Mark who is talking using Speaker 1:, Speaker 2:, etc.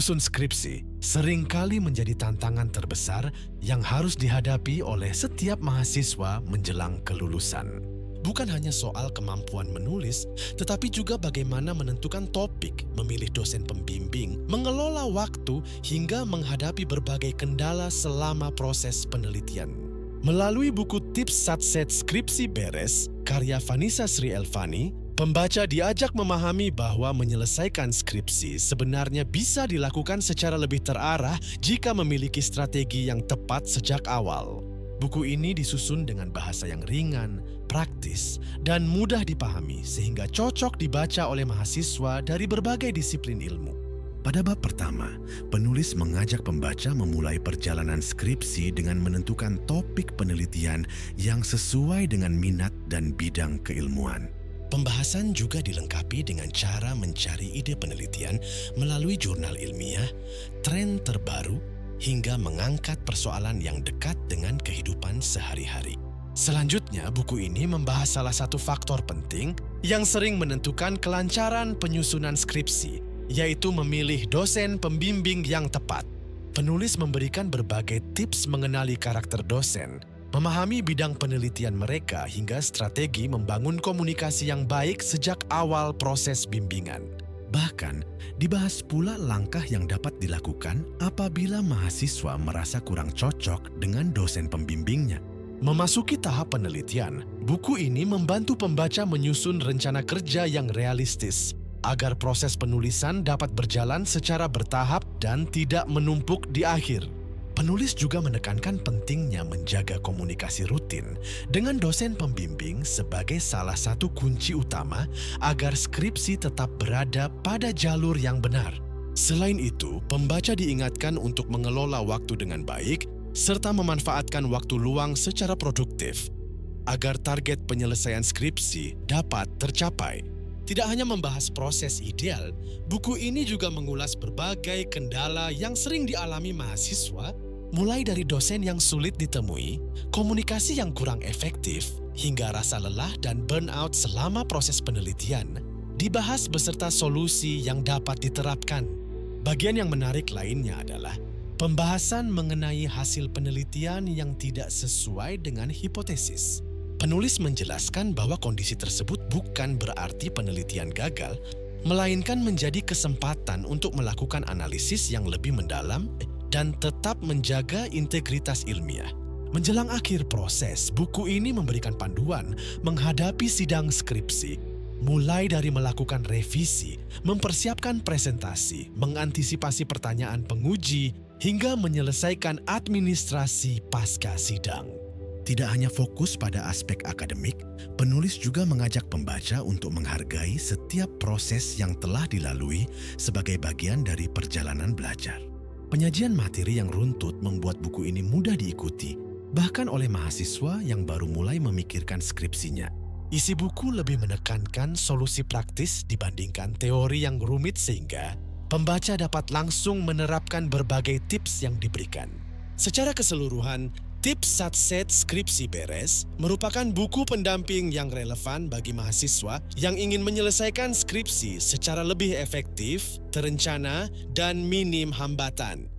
Speaker 1: Menyusun skripsi seringkali menjadi tantangan terbesar yang harus dihadapi oleh setiap mahasiswa menjelang kelulusan. Bukan hanya soal kemampuan menulis, tetapi juga bagaimana menentukan topik, memilih dosen pembimbing, mengelola waktu, hingga menghadapi berbagai kendala selama proses penelitian. Melalui buku Tips Satset Skripsi Beres, karya Vanessa Sri Elvani, pembaca diajak memahami bahwa menyelesaikan skripsi sebenarnya bisa dilakukan secara lebih terarah jika memiliki strategi yang tepat sejak awal. Buku ini disusun dengan bahasa yang ringan, praktis, dan mudah dipahami sehingga cocok dibaca oleh mahasiswa dari berbagai disiplin ilmu. Pada bab pertama, penulis mengajak pembaca memulai perjalanan skripsi dengan menentukan topik penelitian yang sesuai dengan minat dan bidang keilmuan. Pembahasan juga dilengkapi dengan cara mencari ide penelitian melalui jurnal ilmiah, tren terbaru, hingga mengangkat persoalan yang dekat dengan kehidupan sehari-hari. Selanjutnya, buku ini membahas salah satu faktor penting yang sering menentukan kelancaran penyusunan skripsi, yaitu memilih dosen pembimbing yang tepat. Penulis memberikan berbagai tips mengenali karakter dosen, memahami bidang penelitian mereka, hingga strategi membangun komunikasi yang baik sejak awal proses bimbingan. Bahkan, dibahas pula langkah yang dapat dilakukan apabila mahasiswa merasa kurang cocok dengan dosen pembimbingnya. Memasuki tahap penelitian, buku ini membantu pembaca menyusun rencana kerja yang realistis, agar proses penulisan dapat berjalan secara bertahap dan tidak menumpuk di akhir. Penulis juga menekankan pentingnya menjaga komunikasi rutin dengan dosen pembimbing sebagai salah satu kunci utama agar skripsi tetap berada pada jalur yang benar. Selain itu, pembaca diingatkan untuk mengelola waktu dengan baik serta memanfaatkan waktu luang secara produktif agar target penyelesaian skripsi dapat tercapai. Tidak hanya membahas proses ideal, buku ini juga mengulas berbagai kendala yang sering dialami mahasiswa, mulai dari dosen yang sulit ditemui, komunikasi yang kurang efektif, hingga rasa lelah dan burnout selama proses penelitian, dibahas beserta solusi yang dapat diterapkan. Bagian yang menarik lainnya adalah pembahasan mengenai hasil penelitian yang tidak sesuai dengan hipotesis. Penulis menjelaskan bahwa kondisi tersebut bukan berarti penelitian gagal, melainkan menjadi kesempatan untuk melakukan analisis yang lebih mendalam dan tetap menjaga integritas ilmiah. Menjelang akhir proses, buku ini memberikan panduan menghadapi sidang skripsi, mulai dari melakukan revisi, mempersiapkan presentasi, mengantisipasi pertanyaan penguji, hingga menyelesaikan administrasi pasca sidang. Tidak hanya fokus pada aspek akademik, penulis juga mengajak pembaca untuk menghargai setiap proses yang telah dilalui sebagai bagian dari perjalanan belajar. Penyajian materi yang runtut membuat buku ini mudah diikuti, bahkan oleh mahasiswa yang baru mulai memikirkan skripsinya. Isi buku lebih menekankan solusi praktis dibandingkan teori yang rumit sehingga pembaca dapat langsung menerapkan berbagai tips yang diberikan. Secara keseluruhan, Tips Satset Skripsi Beres merupakan buku pendamping yang relevan bagi mahasiswa yang ingin menyelesaikan skripsi secara lebih efektif, terencana, dan minim hambatan.